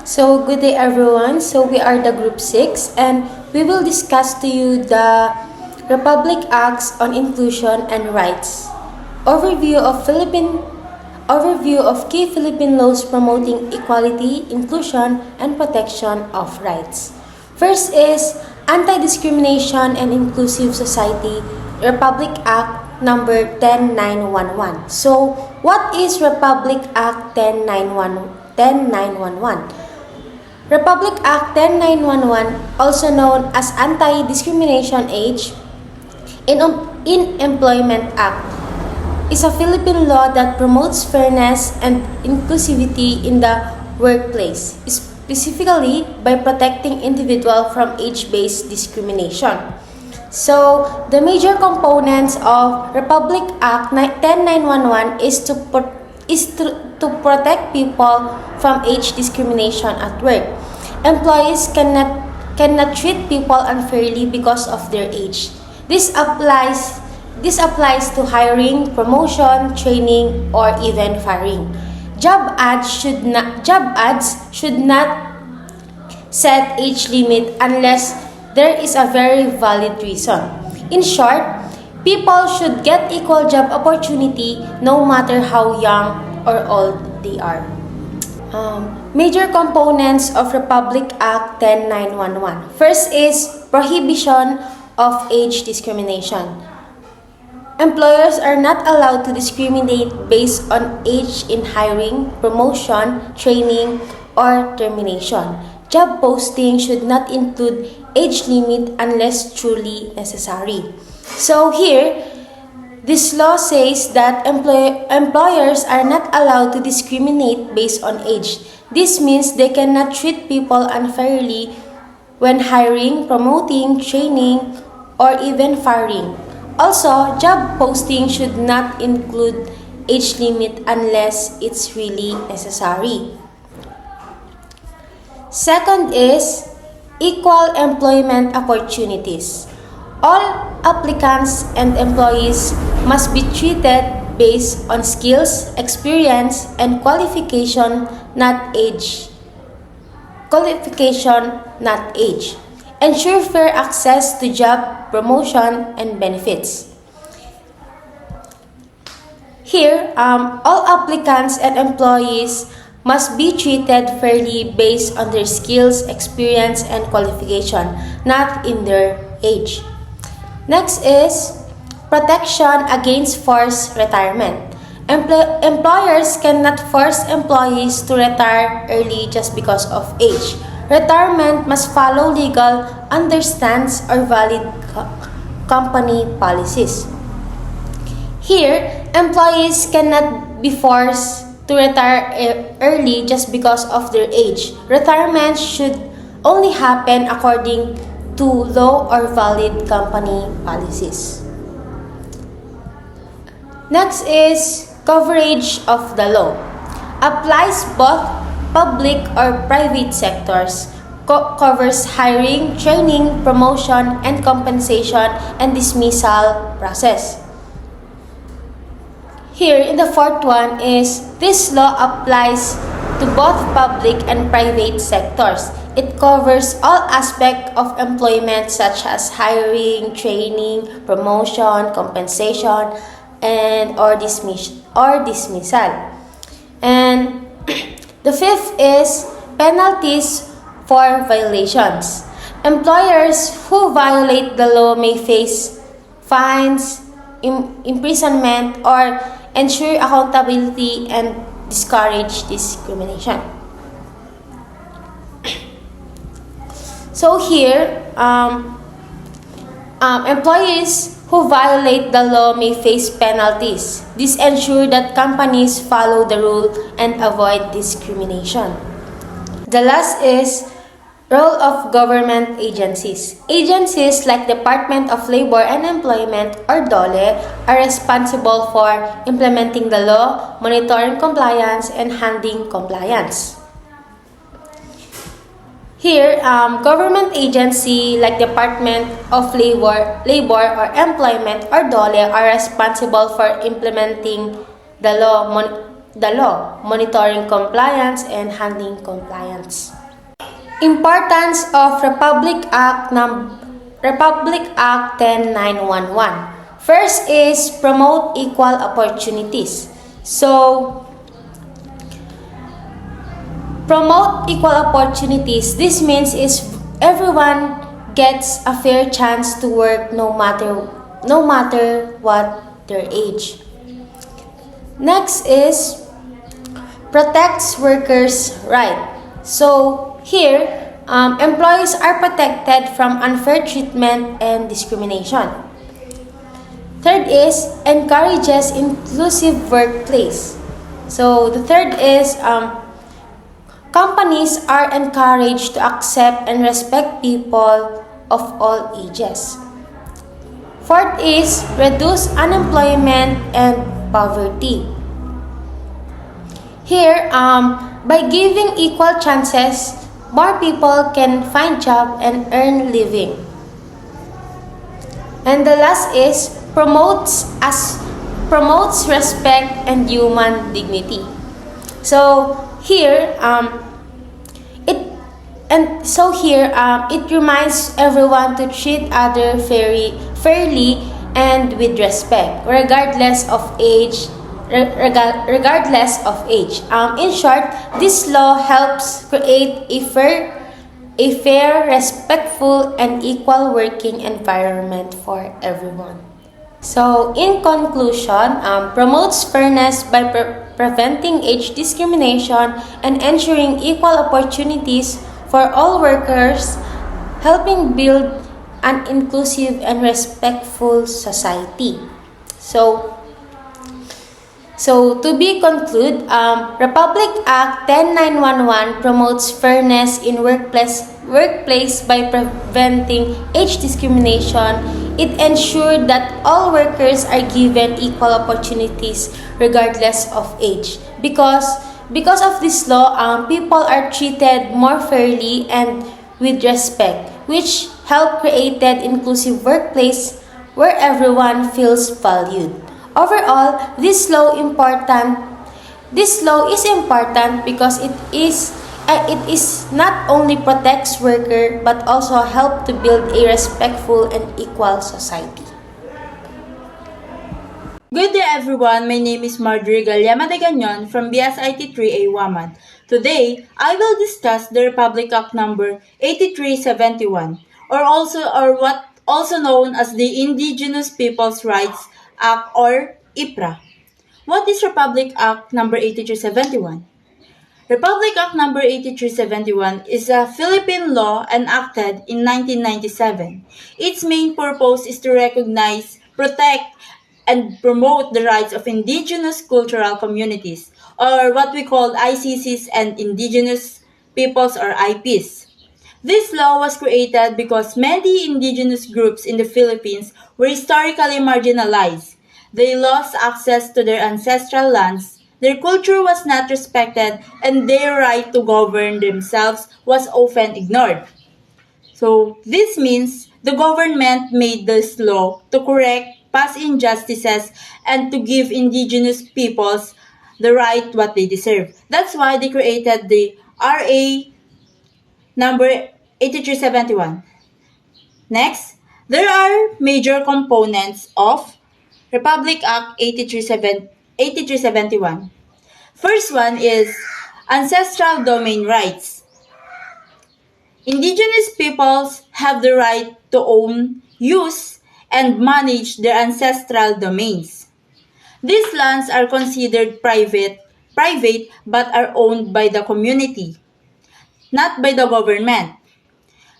So, good day everyone. So, we are the Group 6 and we will discuss to you the Republic Acts on Inclusion and Rights. Overview of key Philippine laws promoting equality, inclusion, and protection of rights. First is Anti-Discrimination and Inclusive Society Republic Act number 10911. So, what is Republic Act 10911? Republic Act 10911, also known as Anti-Discrimination in Employment Act, is a Philippine law that promotes fairness and inclusivity in the workplace, specifically by protecting individuals from age-based discrimination. So, the major components of Republic Act 10911 is to protect people from age discrimination at work. Employees cannot treat people unfairly because of their age. This applies to hiring, promotion, training, or even firing. Job ads should not set age limit unless there is a very valid reason. In short, people should get equal job opportunity no matter how young or old they are. Major components of Republic Act 10911. First is prohibition of age discrimination. Employers are not allowed to discriminate based on age in hiring, promotion, training, or termination. Job posting should not include age limit unless truly necessary. So here, this law says that employers are not allowed to discriminate based on age. This means they cannot treat people unfairly when hiring, promoting, training, or even firing. Also, job posting should not include age limit unless it's really necessary. Second is equal employment opportunities. All applicants and employees must be treated based on skills, experience, and qualification, not age. Ensure fair access to job, promotion, and benefits. Here, all applicants and employees must be treated fairly based on their skills, experience, and qualification, not in their age. Next is protection against forced retirement. Employers cannot force employees to retire early just because of age. Retirement must follow legal, understands, or valid company policies. Here, employees cannot be forced to retire early just because of their age. Retirement should only happen according to law or valid company policies. Next is coverage of the law. Applies both public or private sectors. Covers hiring, training, promotion, and compensation and dismissal process. Here in the fourth one is this law applies to both public and private sectors. It covers all aspects of employment such as hiring, training, promotion, compensation, and or dismissal. And the fifth is penalties for violations. Employers who violate the law may face fines, imprisonment, or ensure accountability and discourage discrimination. So here, employees who violate the law may face penalties. This ensures that companies follow the rule and avoid discrimination. The last is role of government agencies. Agencies like Department of Labor and Employment or DOLE are responsible for implementing the law, monitoring compliance, and handling compliance. Here, government agency like Department of Labor or Employment or DOLE are responsible for implementing the law, the law, monitoring compliance, and handling compliance. Importance of Republic Act 10911. First is promote equal opportunities. So, promote equal opportunities. This means is everyone gets a fair chance to work no matter what their age. Next is protects workers' right. So here, employees are protected from unfair treatment and discrimination. Third is encourages inclusive workplace. So the third is companies are encouraged to accept and respect people of all ages. Fourth is reduce unemployment and poverty. Here, by giving equal chances, more people can find job and earn living. And the last is promotes respect and human dignity. So here, it reminds everyone to treat others fairly and with respect, regardless of age. In short, this law helps create a fair, respectful, and equal working environment for everyone. So, in conclusion, promotes fairness by preventing age discrimination and ensuring equal opportunities for all workers, helping build an inclusive and respectful society. So to be concluded, Republic Act 10911 promotes fairness in workplace by preventing age discrimination. It ensures that all workers are given equal opportunities regardless of age. Because of this law, people are treated more fairly and with respect, which help create an inclusive workplace where everyone feels valued. Overall, this law is important because it is not only protects worker but also help to build a respectful and equal society. Good day everyone, my name is Marjorie Galyama de Gagnon from BSIT 3A WAMAD. Today, I will discuss the Republic Act number 8371 or what also known as the Indigenous Peoples' Rights Act or IPRA. What is Republic Act number 8371? Republic Act number 8371 is a Philippine law enacted in 1997. Its main purpose is to recognize, protect, and promote the rights of indigenous cultural communities, or what we call ICCs and indigenous peoples or IPs. This law was created because many indigenous groups in the Philippines were historically marginalized. They lost access to their ancestral lands, their culture was not respected, and their right to govern themselves was often ignored. So, this means the government made this law to correct past injustices and to give indigenous peoples the right what they deserve. That's why they created the RA number 8371. Next, there are major components of Republic Act 8371. First one is ancestral domain rights. Indigenous peoples have the right to own, use, and manage their ancestral domains. These lands are considered private but are owned by the community, not by the government.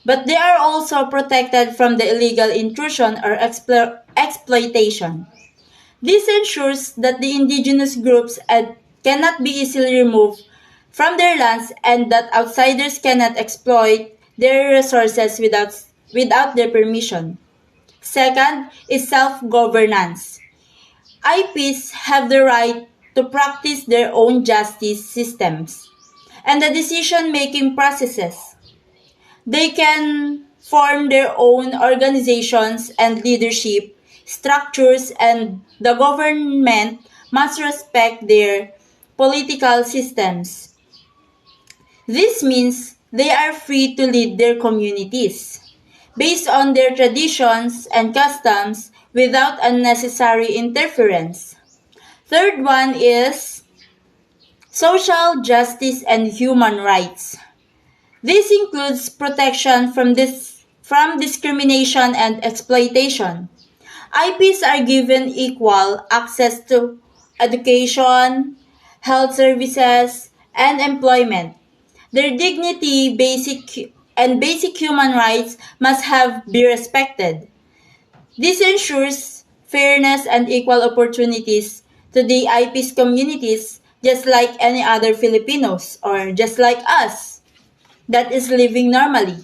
But they are also protected from the illegal intrusion or exploitation. This ensures that the indigenous groups cannot be easily removed from their lands and that outsiders cannot exploit their resources without their permission. Second is self-governance. IPs have the right to practice their own justice systems and the decision-making processes. They can form their own organizations and leadership structures, and the government must respect their political systems. This means they are free to lead their communities based on their traditions and customs without unnecessary interference. Third one is social justice and human rights. This includes protection from discrimination and exploitation. IPs are given equal access to education, health services, and employment. Their dignity, basic human rights must have be respected. This ensures fairness and equal opportunities to the IPs communities just like any other Filipinos or just like us that is living normally.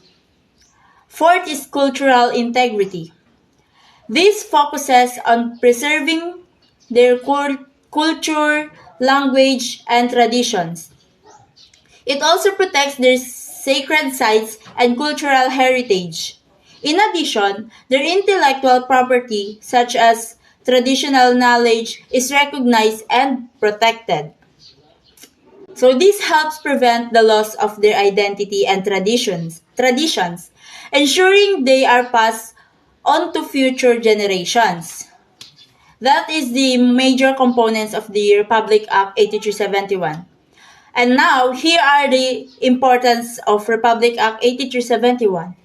Fourth is cultural integrity. This focuses on preserving their culture, language, and traditions. It also protects their sacred sites and cultural heritage. In addition, their intellectual property, such as traditional knowledge, is recognized and protected. So this helps prevent the loss of their identity and traditions, ensuring they are passed on to future generations. That is the major components of the Republic Act 8371. And now, here are the importance of Republic Act 8371.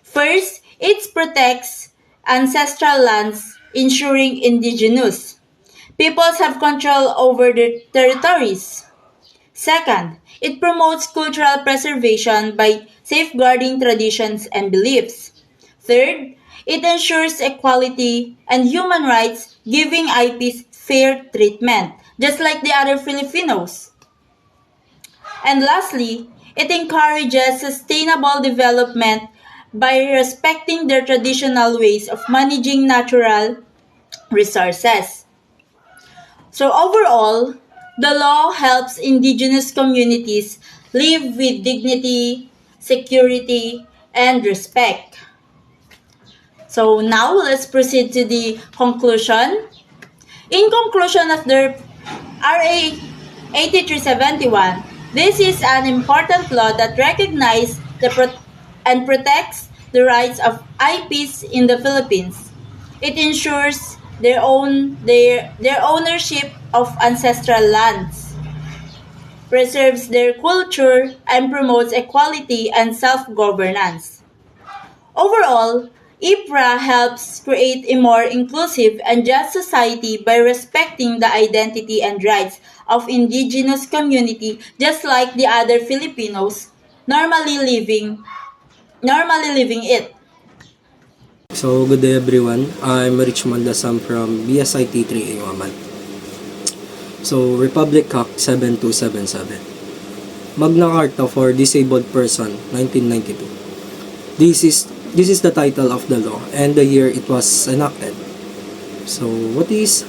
First, it protects ancestral lands, ensuring indigenous peoples have control over their territories. Second, it promotes cultural preservation by safeguarding traditions and beliefs. Third, it ensures equality and human rights, giving IPs fair treatment, just like the other Filipinos. And lastly, it encourages sustainable development by respecting their traditional ways of managing natural resources. So overall, the law helps indigenous communities live with dignity, security, and respect. So now let's proceed to the conclusion. In conclusion of the RA 8371, this is an important law that recognizes and protects the rights of IPs in the Philippines. It ensures their ownership of ancestral lands, preserves their culture, and promotes equality and self-governance. Overall, IPRA helps create a more inclusive and just society by respecting the identity and rights of indigenous community just like the other Filipinos normally living it. So, good day everyone. I'm Richmond Lasam from BSIT 3A Waman. So, Republic Act 7277. Magna Carta for Disabled Person, 1992. This is the title of the law and the year it was enacted. So, what is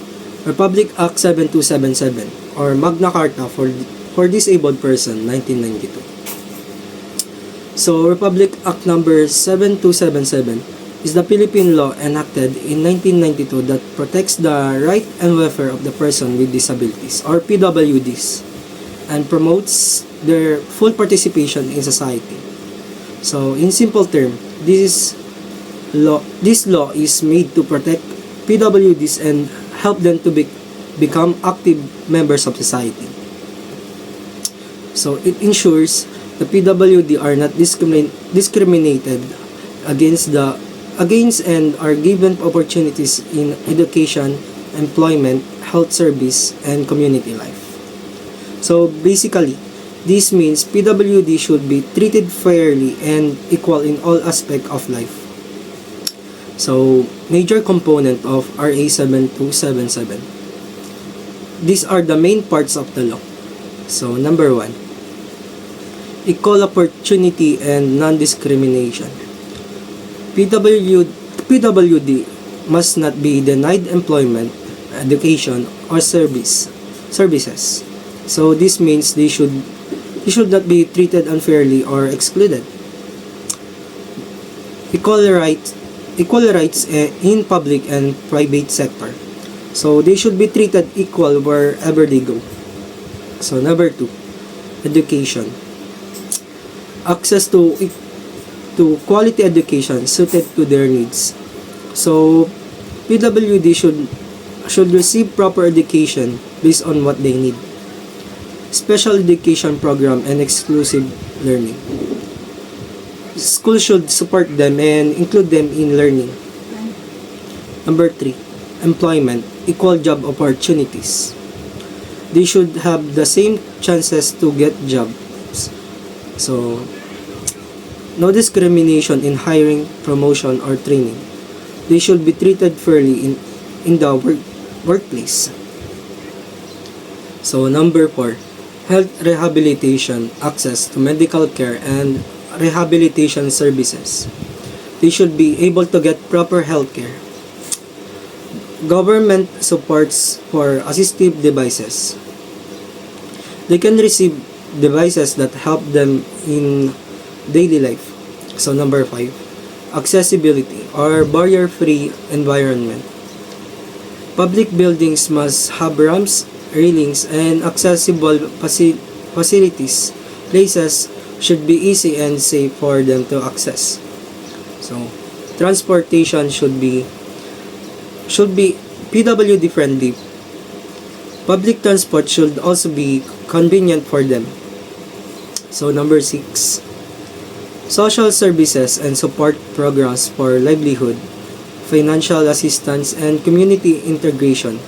Republic Act 7277 or Magna Carta for Disabled Person, 1992? So, Republic Act number 7277 is the Philippine law enacted in 1992 that protects the right and welfare of the person with disabilities or PWDs and promotes their full participation in society. So, in simple terms, this law is made to protect PWDs and help them to become active members of society. So, it ensures the PWD are not discriminated against and are given opportunities in education, employment, health service, and community life. So basically, this means PWD should be treated fairly and equal in all aspects of life. So, major component of RA 7277. These are the main parts of the law. So, number 1, equal opportunity and non-discrimination. PWD must not be denied employment, education, or services. So this means they should not be treated unfairly or excluded. Equal rights in public and private sector. So they should be treated equal wherever they go. So number 2, education. Access to quality education suited to their needs. So PWD should receive proper education based on what they need. Special education program and exclusive learning. Schools should support them and include them in learning. Number 3, employment, equal job opportunities. They should have the same chances to get jobs. So, no discrimination in hiring, promotion, or training. They should be treated fairly in the workplace. So, number 4, health rehabilitation, access to medical care and rehabilitation services. They should be able to get proper health care. Government supports for assistive devices. They can receive devices that help them in daily life. So number 5, accessibility or barrier-free environment. Public buildings must have ramps, railings, and accessible facilities. Places should be easy and safe for them to access. So transportation should be PWD friendly. Public transport should also be convenient for them. So number 6, social services and support programs for livelihood, financial assistance, and community integration.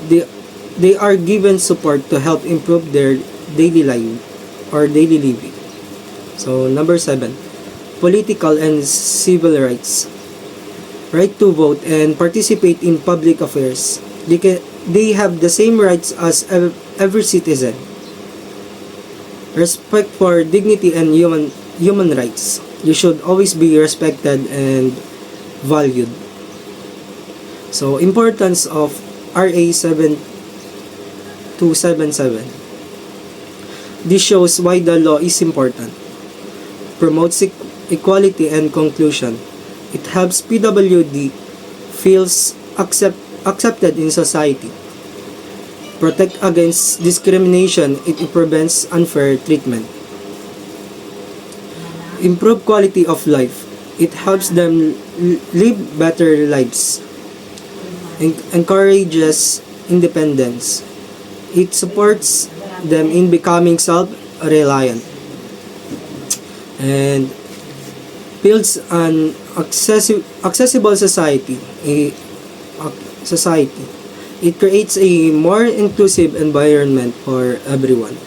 They are given support to help improve their daily life or daily living. So number 7, political and civil rights. Right to vote and participate in public affairs. They have the same rights as every citizen. Respect for dignity and human rights. You should always be respected and valued. So, importance of RA 7277. This shows why the law is important. Promotes equality and conclusion. It helps PWD feels accepted in society. Protect against discrimination. It prevents unfair treatment. Improve quality of life. It helps them live better lives. Encourages independence. It supports them in becoming self-reliant. And builds an accessible society. It creates a more inclusive environment for everyone.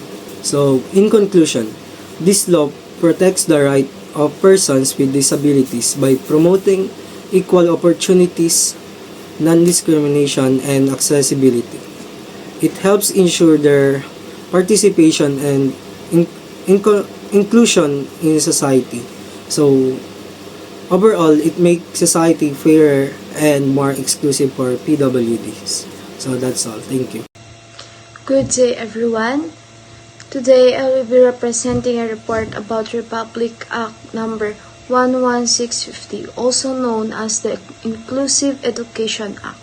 So, in conclusion, this law protects the right of persons with disabilities by promoting equal opportunities, non-discrimination, and accessibility. It helps ensure their participation and inclusion in society. So, overall, it makes society fairer and more exclusive for PWDs. So that's all. Thank you. Good day, everyone. Today, I will be representing a report about Republic Act number 11650, also known as the Inclusive Education Act,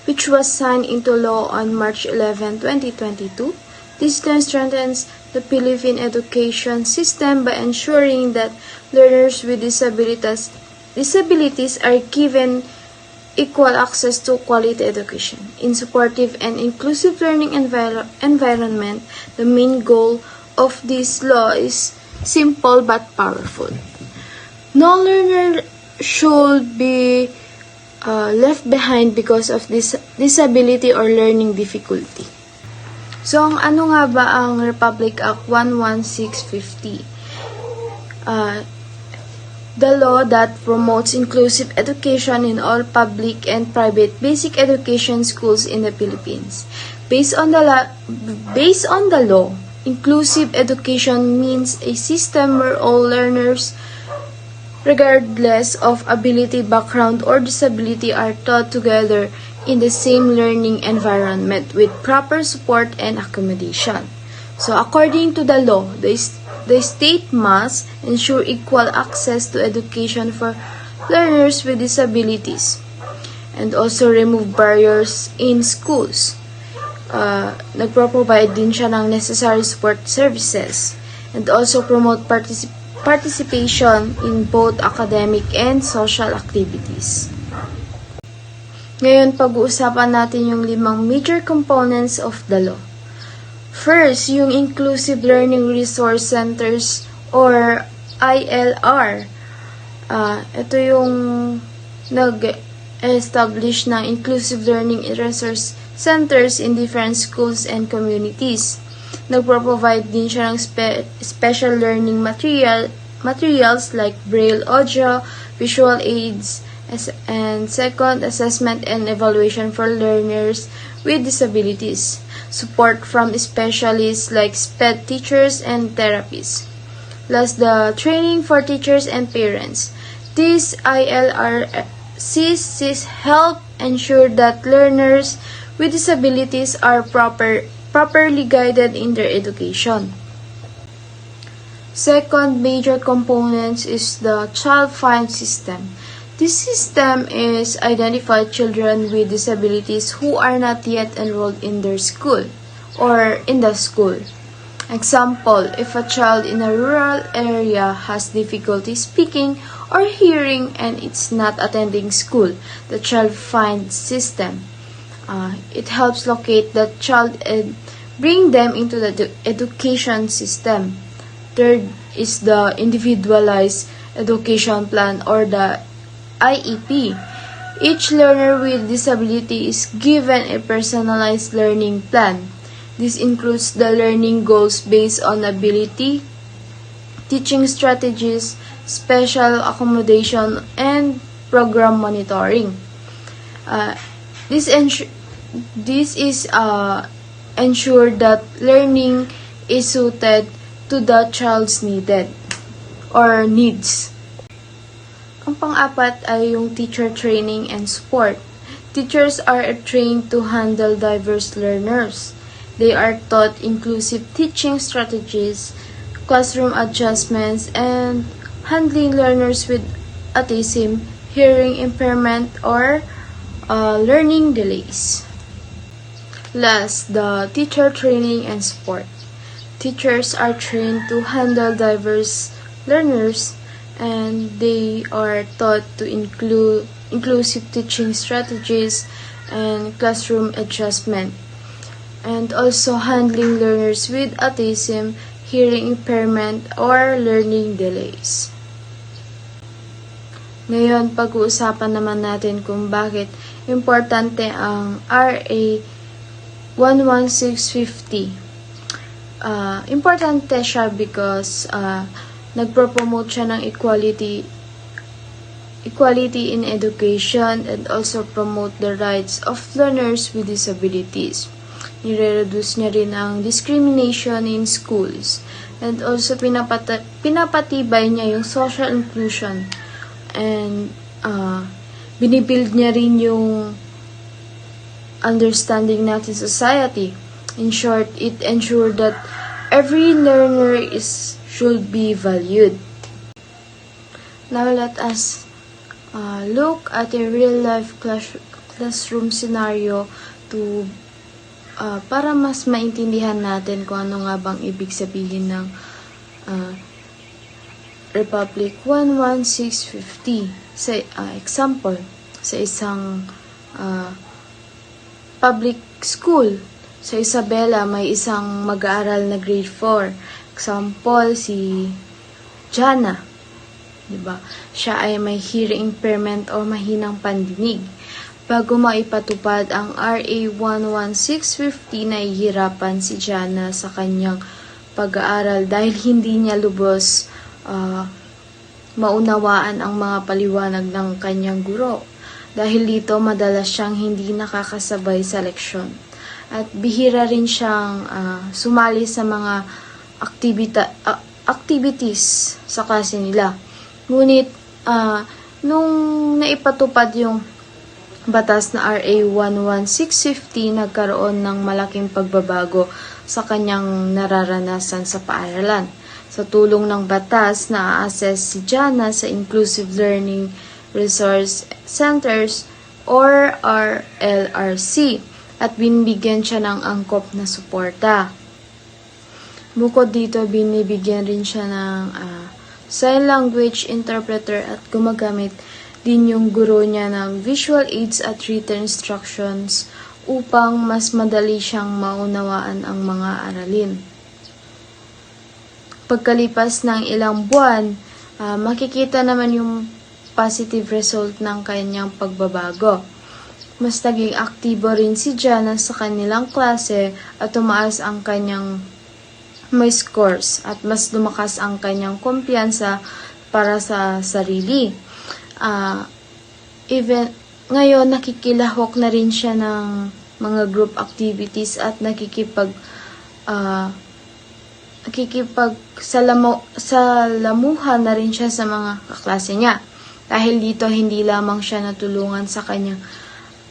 which was signed into law on March 11, 2022. This law strengthens the Philippine education system by ensuring that learners with disabilities are given equal access to quality education. In supportive and inclusive learning environment, the main goal of this law is simple but powerful. No learner should be left behind because of disability or learning difficulty. So, ano nga ba ang Republic Act 11650? The law that promotes inclusive education in all public and private basic education schools in the Philippines. Based on the law, inclusive education means a system where all learners, regardless of ability, background, or disability, are taught together in the same learning environment with proper support and accommodation. So, according to the law, the state must ensure equal access to education for learners with disabilities and also remove barriers in schools. nagpro-provide din siya ng necessary support services and also promote participation in both academic and social activities. Ngayon, pag-uusapan natin yung 5 major components of the law. First, yung Inclusive Learning Resource Centers or ILR. Ito yung nag-establish ng Inclusive Learning Resource Centers in different schools and communities. Nagpro-provide din siya ng special learning materials like braille audio, visual aids, and second, assessment and evaluation for learners with disabilities. Support from specialists like SPED teachers and therapists. Last, the training for teachers and parents. These ILRCs help ensure that learners with disabilities are properly guided in their education. Second major component is the child find system. This system is identify children with disabilities who are not yet enrolled in their school or in the school. Example, if a child in a rural area has difficulty speaking or hearing and it's not attending school, the child find system. It helps locate the child and bring them into the education system. Third is the individualized education plan or the IEP. Each learner with disability is given a personalized learning plan. This includes the learning goals based on ability, teaching strategies, special accommodation, and program monitoring. This is ensure that learning is suited to the child's needs. Ang pang-apat ay yung teacher training and support. Teachers are trained to handle diverse learners. They are taught inclusive teaching strategies, classroom adjustments, and handling learners with autism, hearing impairment, or learning delays. Last, the teacher training and support. Teachers are trained to handle diverse learners and they are taught to include inclusive teaching strategies and classroom adjustment, and also handling learners with autism, hearing impairment, or learning delays. Ngayon, pag-uusapan naman natin kung bakit importante ang RA 11650. Importante siya because nagpro-promote siya ng equality in education and also promote the rights of learners with disabilities. Nire-reduce niya rin ang discrimination in schools and also pinapatibay niya yung social inclusion and binibuild niya rin yung understanding natin society. In short, it ensures that every learner should be valued. Now let us look at a real-life classroom scenario to para mas maintindihan natin kung ano nga bang ibig sabihin ng Republic 11650. Sa example, sa isang public school, sa Isabela may isang mag-aaral na grade 4. Example, si Jana. Diba? Siya ay may hearing impairment o mahinang pandinig. Bago maipatupad ang RA 11650, nahihirapan si Jana sa kanyang pag-aaral dahil hindi niya lubos maunawaan ang mga paliwanag ng kanyang guro. Dahil dito, madalas siyang hindi nakakasabay sa leksyon. At bihira rin siyang sumali sa mga activities sa klase nila. Ngunit, nung naipatupad yung batas na RA 11650, nagkaroon ng malaking pagbabago sa kanyang nararanasan sa paaralan. Sa tulong ng batas, na-assess si Jana sa Inclusive Learning Resource Centers or RLRC at binibigyan siya ng angkop na suporta. Bukod dito, binibigyan rin siya ng sign language interpreter at gumagamit din yung guro niya ng visual aids at written instructions upang mas madali siyang maunawaan ang mga aralin. Pagkalipas ng ilang buwan, makikita naman yung positive result ng kanyang pagbabago. Mas naging aktibo rin si Jana sa kanilang klase at tumaas ang kanyang may scores at mas lumakas ang kanyang kumpiyansa para sa sarili. Even ngayon, nakikilahok na rin siya ng mga group activities at salamuhan na rin siya sa mga kaklase niya. Dahil dito, hindi lamang siya natulungan sa kanyang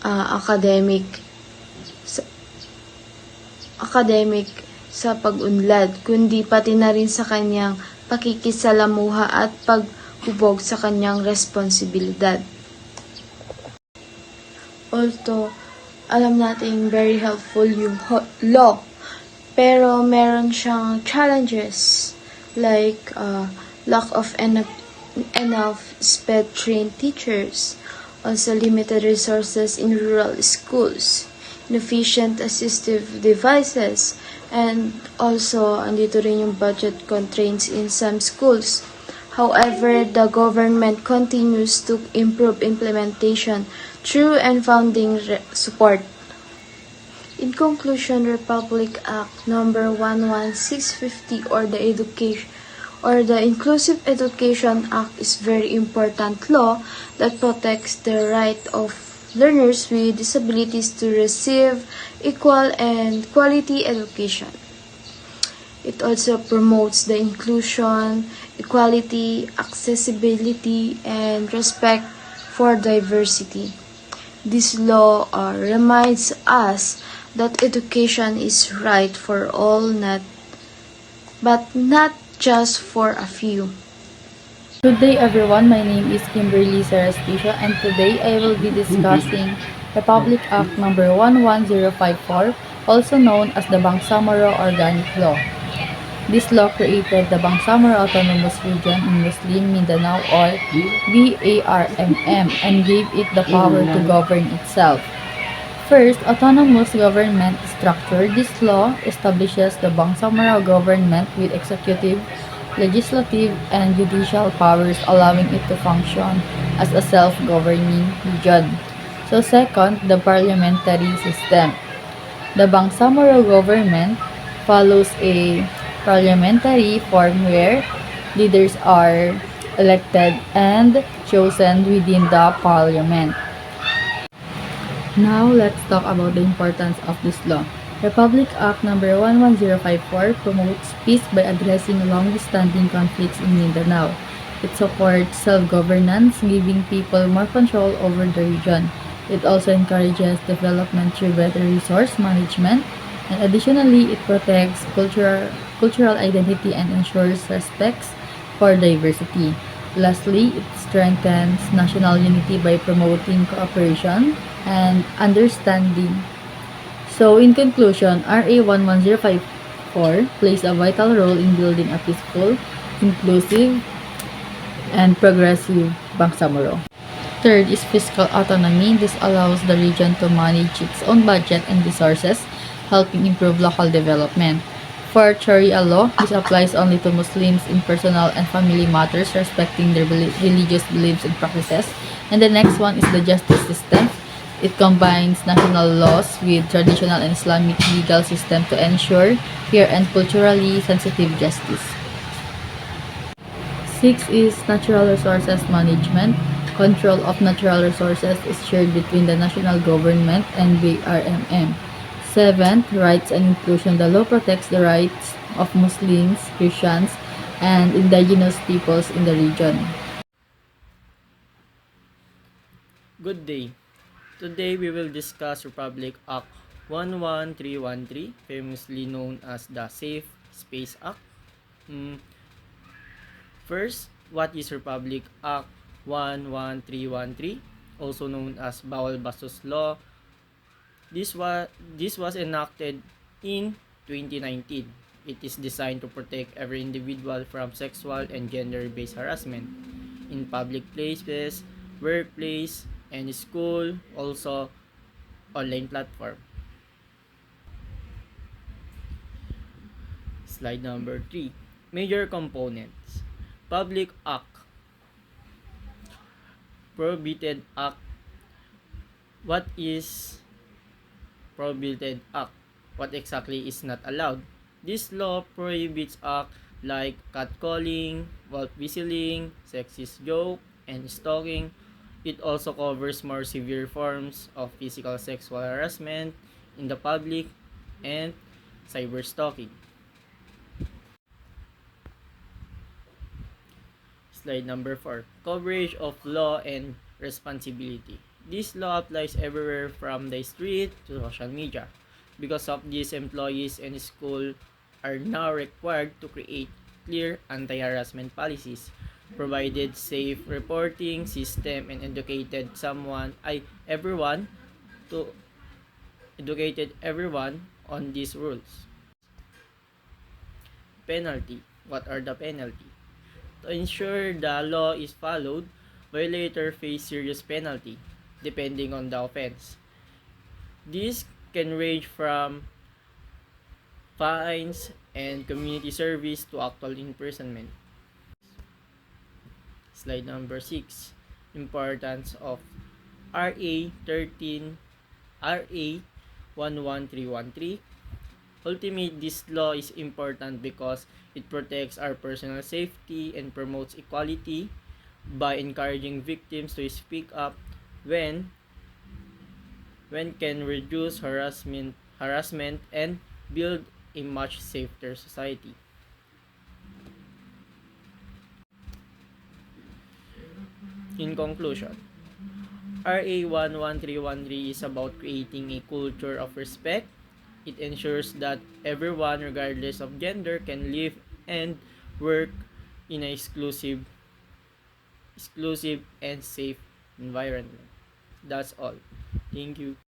academic sa pag-unlad, kundi pati na rin sa kanyang pakikisalamuha at paghubog sa kanyang responsibilidad. Although, alam natin very helpful yung law, pero meron siyang challenges like lack of enough sped-trained teachers, also limited resources in rural schools, inefficient assistive devices, and also andito rin yung budget constraints in some schools. However, the government continues to improve implementation through and funding support. In conclusion, Republic Act Number 11650 or the Inclusive Education Act is very important law that protects the right of learners with disabilities to receive equal and quality education. It also promotes the inclusion, equality, accessibility, and respect for diversity. This law reminds us that education is right for all, but not just for a few. Good day everyone, my name is Kimberly Saraspicio and today I will be discussing Republic Act number 11054, also known as the Bangsamoro Organic Law. This law created the Bangsamoro Autonomous Region in Muslim Mindanao or BARMM and gave it the power to govern itself. First, autonomous government structure. This law establishes the Bangsamoro government with executive, legislative, and judicial powers, allowing it to function as a self-governing region. So second, the parliamentary system. The Bangsamoro government follows a parliamentary form where leaders are elected and chosen within the parliament. Now, let's talk about the importance of this law. Republic Act number 11054 promotes peace by addressing long-standing conflicts in Mindanao. It supports self-governance, giving people more control over the region. It also encourages development through better resource management, and additionally, it protects cultural identity and ensures respect for diversity. Lastly, it strengthens national unity by promoting cooperation and understanding. So, in conclusion, RA 11054 plays a vital role in building a peaceful, inclusive, and progressive Bangsamoro. Third is fiscal autonomy. This allows the region to manage its own budget and resources, helping improve local development. For Sharia law, this applies only to Muslims in personal and family matters, respecting their religious beliefs and practices. And the next one is the justice system. It combines national laws with traditional and Islamic legal system to ensure fair and culturally sensitive justice. 6 is natural resources management. Control of natural resources is shared between the national government and BRMM. 7th, rights and inclusion. The law protects the rights of Muslims, Christians, and indigenous peoples in the region. Good day. Today we will discuss Republic Act 11313, famously known as the Safe Space Act. First, what is Republic Act 11313, also known as Bawal Bastos Law? This was enacted in 2019. It is designed to protect every individual from sexual and gender-based harassment in public places, workplace, and school, also online platform. Slide number 3. Major components. Public Act. Prohibited Act. What is Prohibited Act? What exactly is not allowed? This law prohibits acts like catcalling, wolf whistling, sexist joke, and stalking. It also covers more severe forms of physical sexual harassment in the public and cyberstalking. Slide number 4. Coverage of law and responsibility. This law applies everywhere from the street to social media. Because of this, employees and school are now required to create clear anti-harassment policies, provided safe reporting system and everyone to educated everyone on these rules. Penalty. What are the penalty? To ensure the law is followed, violator face serious penalty depending on the offense. This can range from fines and community service to actual imprisonment. Slide number 6. Importance of RA 13 RA 11313. Ultimately, this law is important because it protects our personal safety and promotes equality by encouraging victims to speak up when can reduce harassment and build a much safer society. In conclusion, RA 11313 is about creating a culture of respect. It ensures that everyone, regardless of gender, can live and work in an exclusive and safe environment. That's all. Thank you.